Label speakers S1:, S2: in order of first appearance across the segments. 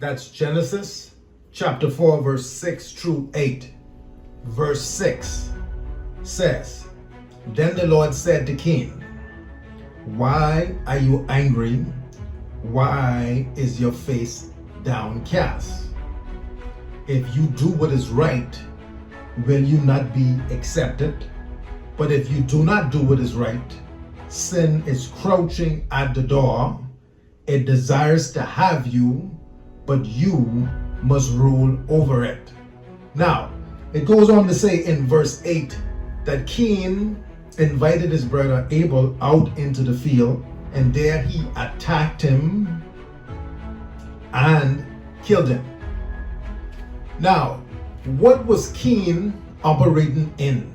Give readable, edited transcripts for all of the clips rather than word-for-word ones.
S1: That's Genesis chapter 4, verse 6 through 8. Verse 6 says, Then the Lord said to Cain, Why are you angry? Why is your face downcast? If you do what is right, will you not be accepted? But if you do not do what is right, sin is crouching at the door. It desires to have you, but you must rule over it. Now, it goes on to say in verse 8 that Cain invited his brother Abel out into the field, and there he attacked him and killed him. Now, what was Cain operating in?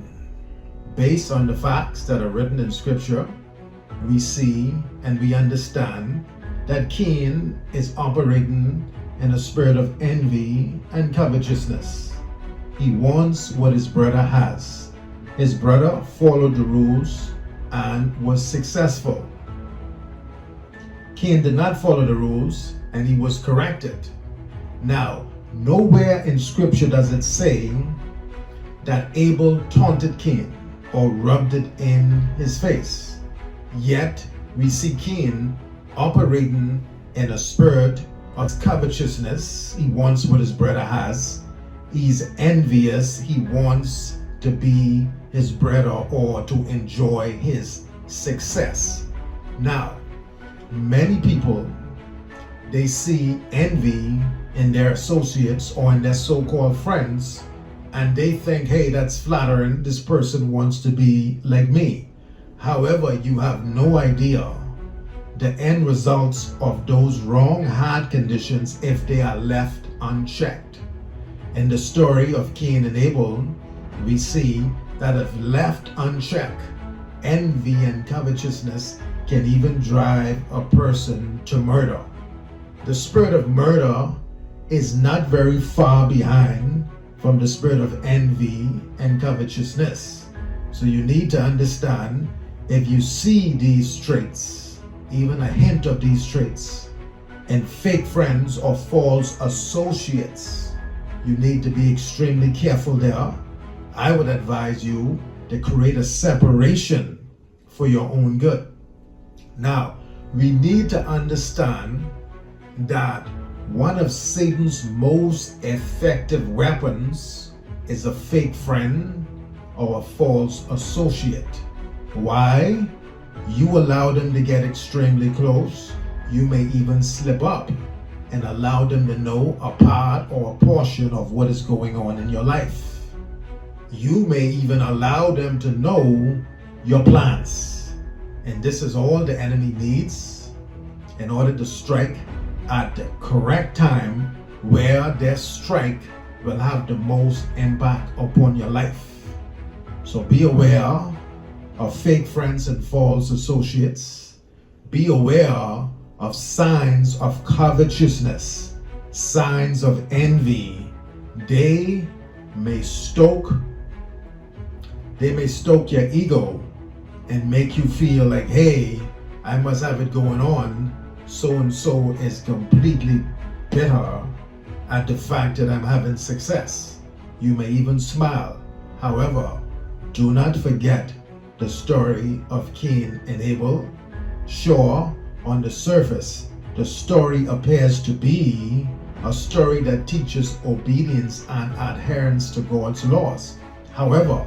S1: Based on the facts that are written in Scripture, we see and we understand that Cain is operating in a spirit of envy and covetousness. He wants what his brother has. His brother followed the rules and was successful. Cain did not follow the rules and he was corrected. Now, nowhere in Scripture does it say that Abel taunted Cain or rubbed it in his face. Yet, we see Cain operating in a spirit of covetousness. He wants what his brother has. He's envious. He wants to be his brother or to enjoy his success. Now, many people, they see envy in their associates or in their so-called friends, and they think, hey, that's flattering. This person wants to be like me. However, you have no idea the end results of those wrong heart conditions if they are left unchecked. In the story of Cain and Abel, we see that if left unchecked, envy and covetousness can even drive a person to murder. The spirit of murder is not very far behind from the spirit of envy and covetousness. So you need to understand, if you see these traits, even a hint of these traits, in fake friends or false associates, you need to be extremely careful there. I would advise you to create a separation for your own good. Now, we need to understand that one of Satan's most effective weapons is a fake friend or a false associate. Why? You allow them to get extremely close. You may even slip up and allow them to know a part or a portion of what is going on in your life. You may even allow them to know your plans. And this is all the enemy needs in order to strike at the correct time, where their strike will have the most impact upon your life. So be aware of fake friends and false associates. Be aware of signs of covetousness, signs of envy. They may stoke your ego and make you feel like, hey, I must have it going on. So-and-so is completely bitter at the fact that I'm having success. You may even smile. However, do not forget the story of Cain and Abel. Sure, on the surface, the story appears to be a story that teaches obedience and adherence to God's laws. However,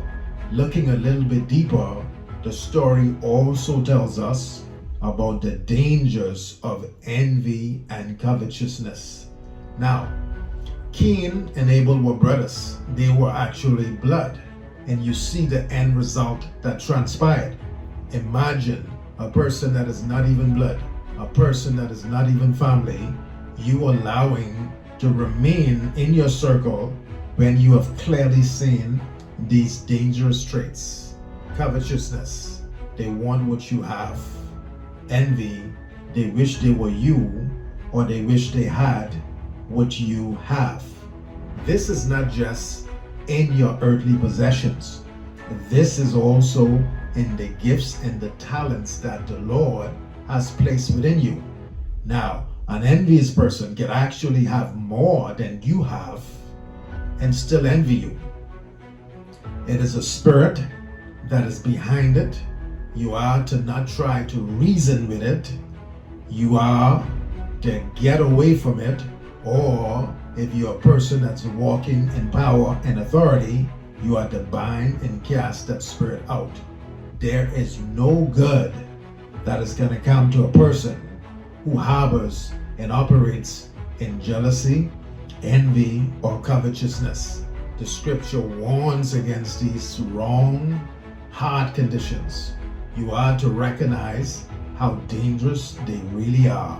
S1: looking a little bit deeper, the story also tells us about the dangers of envy and covetousness. Now, Cain and Abel were brothers. They were actually blood. And you see the end result that transpired. Imagine a person that is not even blood, a person that is not even family, you allowing to remain in your circle when you have clearly seen these dangerous traits. Covetousness, they want what you have. Envy, they wish they were you, or they wish they had what you have. This is not just in your earthly possessions. This is also in the gifts and the talents that the Lord has placed within you. Now, An envious person can actually have more than you have and still envy you. It is a spirit that is behind it. You are to not try to reason with it. You are to get away from it, or if you're a person that's walking in power and authority, you are to bind and cast that spirit out. There is no good that is going to come to a person who harbors and operates in jealousy, envy, or covetousness. The scripture warns against these wrong heart conditions. You are to recognize how dangerous they really are.